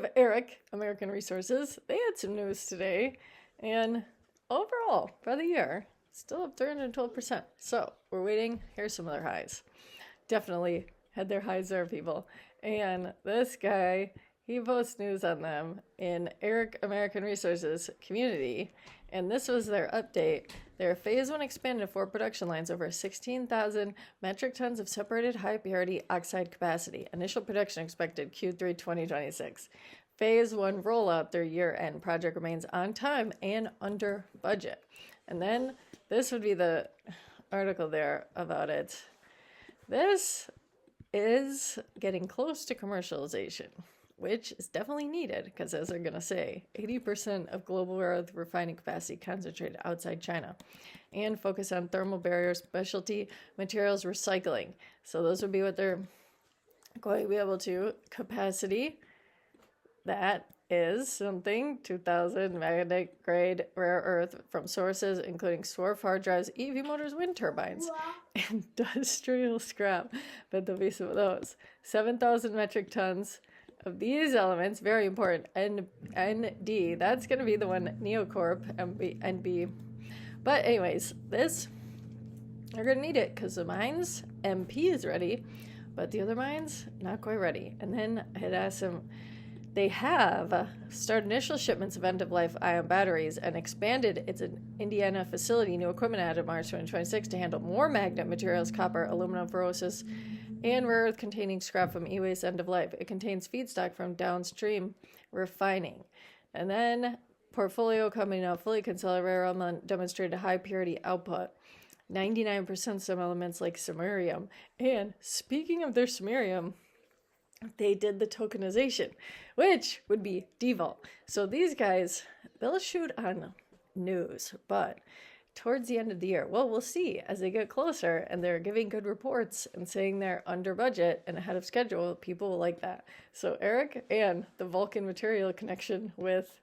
have AREC, American Resources. They had some news today, and overall, for the year, still up 312%. So we're waiting. Here's some of their highs. Definitely had their highs there, people. And this guy, he posts news on them in AREC American Resources community. And this was their update. Their phase 1 expanded to 4 production lines over 16,000 metric tons of separated high purity oxide capacity. Initial production expected Q3 2026. Phase 1 rollout their year-end project remains on time and under budget. And then this would be the article there about it. This is getting close to commercialization, which is definitely needed because, as they're going to say, 80% of global rare earth refining capacity concentrated outside China, and focus on thermal barrier specialty materials recycling. So those would be what they're going to be able to. Capacity, that is something 2,000 magnetic grade rare earth from sources including swarf hard drives, EV motors, wind turbines, industrial scrap. But there'll be some of those. 7,000 metric tons of these elements, very important. ND, that's going to be the one Neocorp, NB. But anyways, this, they're going to need it because the mines, MP is ready, but the other mines, not quite ready. And then I had asked them, they have started initial shipments of end-of-life ion batteries and expanded its Indiana facility. New equipment added March 2026 to handle more magnet materials, copper, aluminum, ferrosis, and rare earth containing scrap from e-waste end of life. It contains feedstock from downstream refining. And then portfolio company now fully consolidated rare element demonstrated high purity output. 99% some elements like samarium. And speaking of their samarium, they did the tokenization, which would be Dvlt. So these guys, they'll shoot on news, but towards the end of the year, well, we'll see as they get closer and they're giving good reports and saying they're under budget and ahead of schedule. People will like that. So AREC and the Vulcan material connection with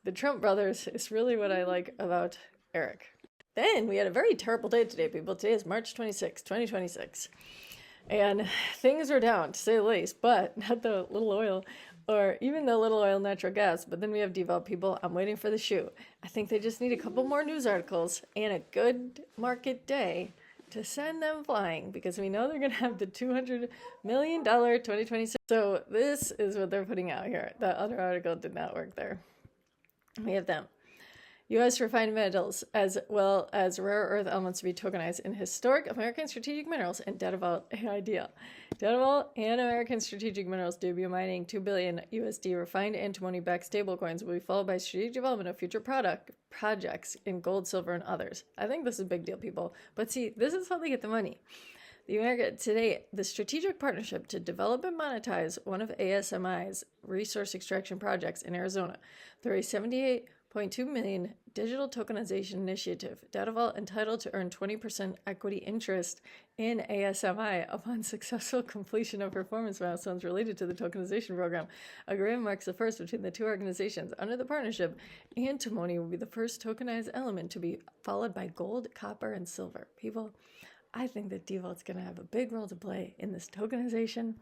the Trump brothers is really what I like about AREC. Then we had a very terrible day today, people. Today is March 26, 2026. And things are down, to say the least, but not the little oil or even the little oil natural gas. But then we have Dvlt, people. I'm waiting for the shoe. I think they just need a couple more news articles and a good market day to send them flying, because we know they're going to have the $200 million 2026. So this is what they're putting out here. The other article did not work there. We have them. U.S. refined metals, as well as rare earth elements, to be tokenized in historic American strategic minerals and Dvlt idea. Dvlt and American strategic minerals debut mining $2 billion USD refined antimony-backed stablecoins will be followed by strategic development of future projects in gold, silver, and others. I think this is a big deal, people. But see, this is how they get the money. The strategic partnership to develop and monetize one of ASMI's resource extraction projects in Arizona through a $78.2 million digital tokenization initiative. Dvlt entitled to earn 20% equity interest in ASMI upon successful completion of performance milestones related to the tokenization program. Agreement marks the first between the two organizations. Under the partnership, antimony will be the first tokenized element to be followed by gold, copper, and silver. People, I think that Dvlt's going to have a big role to play in this tokenization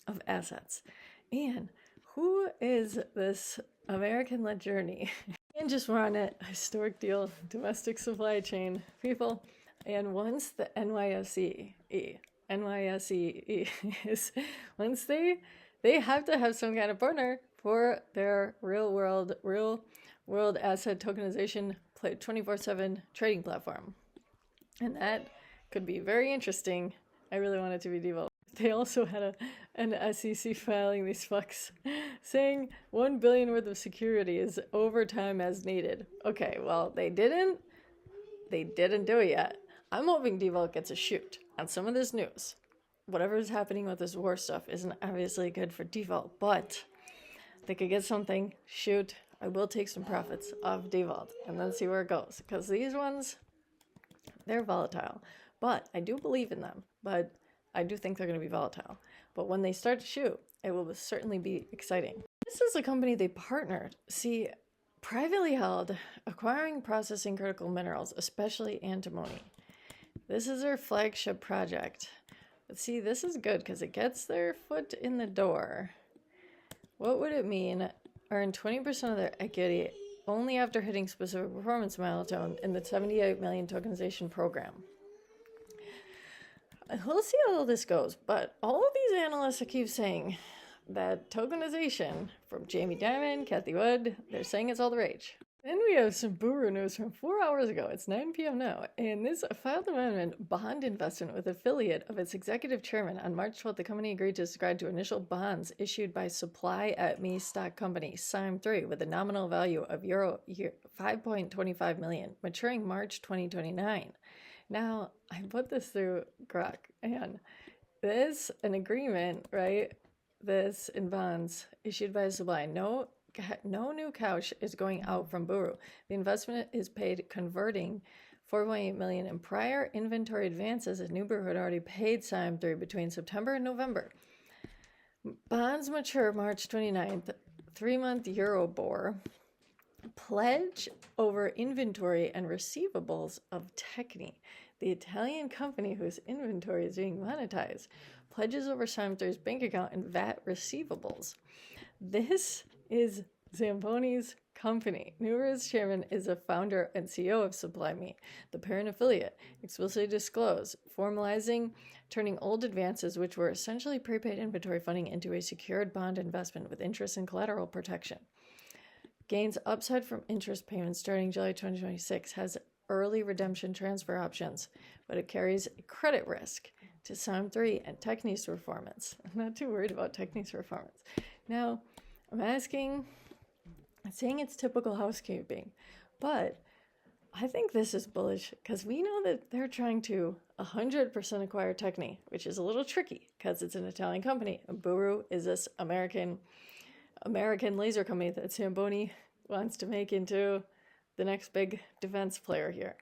of assets. And who is this American-led journey? And just we're on a historic deal, domestic supply chain, people. And once the NYSE is, once they have to have some kind of partner for their real world asset tokenization 24/7 trading platform. And that could be very interesting. I really want it to be Dvlt. They also had an SEC filing, these fucks, saying $1 billion worth of security is over time as needed. Okay, well, they didn't do it yet. I'm hoping Dvlt gets a shoot on some of this news. Whatever is happening with this war stuff isn't obviously good for Dvlt, but they could get something, shoot. I will take some profits off Dvlt and then see where it goes. Because these ones, they're volatile. But I do believe in them. But I do think they're going to be volatile. But when they start to shoot, it will certainly be exciting. This is a company they partnered. See, privately held, acquiring, processing critical minerals, especially antimony. This is their flagship project. But see, this is good because it gets their foot in the door. what would it mean earn 20% of their equity only after hitting specific performance milestone in the 78 million tokenization program? We'll see how this goes, but all of these analysts keep saying that tokenization, from Jamie Dimon, Kathy Wood, they're saying it's all the rage. Then we have some Buru news from 4 hours ago. It's 9 p.m. now, and this filed amendment bond investment with affiliate of its executive chairman. On March 12th, the company agreed to subscribe to initial bonds issued by Supply at Me stock company, SIM3, with a nominal value of euro 5.25 million, maturing March 2029. Now, I put this through Grok, and this, an agreement, right? This in bonds issued by Supply. No new cash is going out from Buru. The investment is paid converting 4.8 million in prior inventory advances as Nuburu had already paid SIM3 between September and November. Bonds mature March 29th, 3-month Euribor. Pledge over inventory and receivables of Techni, the Italian company whose inventory is being monetized. Pledges over SIM3's bank account and VAT receivables. This is Zamboni's company. Nuburu's chairman is a founder and CEO of Supply Me, the parent affiliate, explicitly disclosed, formalizing turning old advances, which were essentially prepaid inventory funding, into a secured bond investment with interest and collateral protection. Gains upside from interest payments starting July 2026, has early redemption transfer options, but it carries credit risk to SIM3 and Techni's performance. I'm not too worried about Techni's performance. Now, I'm saying it's typical housekeeping, but I think this is bullish because we know that they're trying to 100% acquire Techni, which is a little tricky because it's an Italian company. And Buru is this American laser company that Zamboni wants to make into the next big defense player here.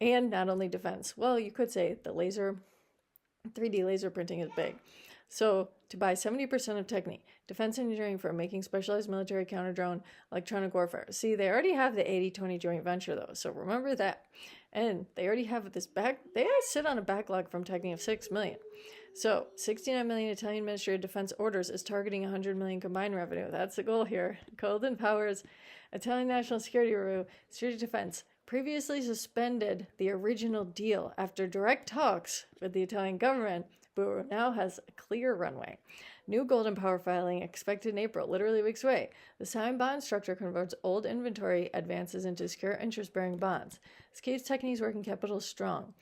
And not only defense, well, you could say the 3D laser printing is big. So to buy 70% of Techni, defense engineering firm making specialized military counter-drone electronic warfare. See, they already have the 80-20 joint venture though, so remember that. And they already have this they sit on a backlog from Techni of 6 million. So 69 million Italian Ministry of Defense orders is targeting 100 million combined revenue. That's the goal here. Golden Powers, Italian National Security Bureau, Security Defense, previously suspended the original deal after direct talks with the Italian government. Buru now has a clear runway. New Golden Power filing expected in April, literally weeks away. The signed bond structure converts old inventory advances into secure interest-bearing bonds. This keeps Techni's working capital strong.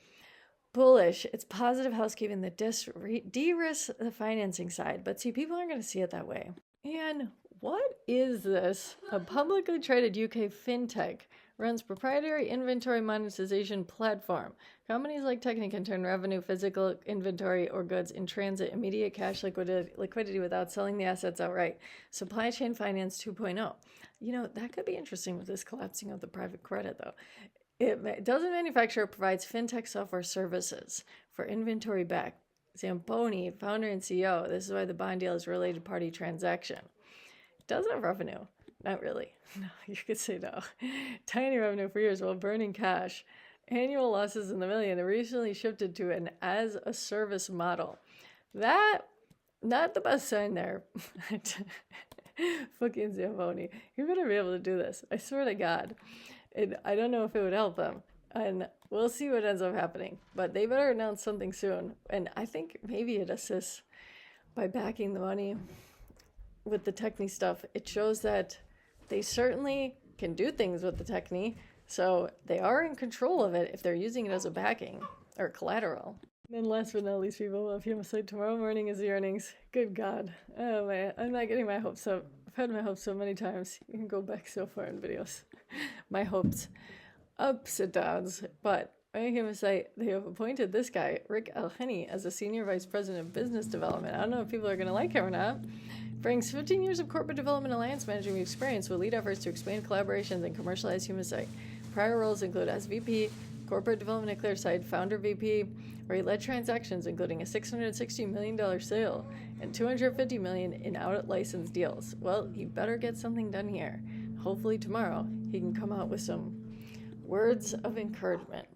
Bullish. It's positive housekeeping that de-risks the financing side, but see, people aren't going to see it that way. And what is this? A publicly traded UK fintech runs proprietary inventory monetization platform. Companies like Techni can turn revenue, physical inventory, or goods in transit, immediate cash liquidity without selling the assets outright. Supply chain finance 2.0. You know, that could be interesting with this collapsing of the private credit, though. It doesn't manufacture, it provides fintech software services for inventory back. Zamboni, founder and CEO, this is why the bond deal is a related party transaction. It does have revenue. Not really. No, you could say no. Tiny revenue for years while burning cash. Annual losses in the million. They recently shifted to an as-a-service model. That, not the best sign there. Fucking Zamboni. You better be able to do this. I swear to God. I don't know if it would help them. And we'll see what ends up happening. But they better announce something soon. And I think maybe it assists by backing the money with the Techni stuff. It shows that they certainly can do things with the Techni, so they are in control of it if they're using it as a backing or collateral. And then last but not least, people, if you must say tomorrow morning is the earnings. Good God. Oh man, I'm not getting my hopes up. I've had my hopes so many times. You can go back so far in videos. My hopes. Ups and downs. But I'm going to say they have appointed this guy, Rick Elheny, as a senior vice president of business development. I don't know if people are going to like him or not. Brings 15 years of corporate development alliance management experience with lead efforts to expand collaborations and commercialize huma. Prior roles include SVP, corporate development at Clearside, founder VP, where he led transactions including a $660 million sale and $250 million in out-licensed deals. Well, he better get something done here. Hopefully tomorrow he can come out with some words of encouragement.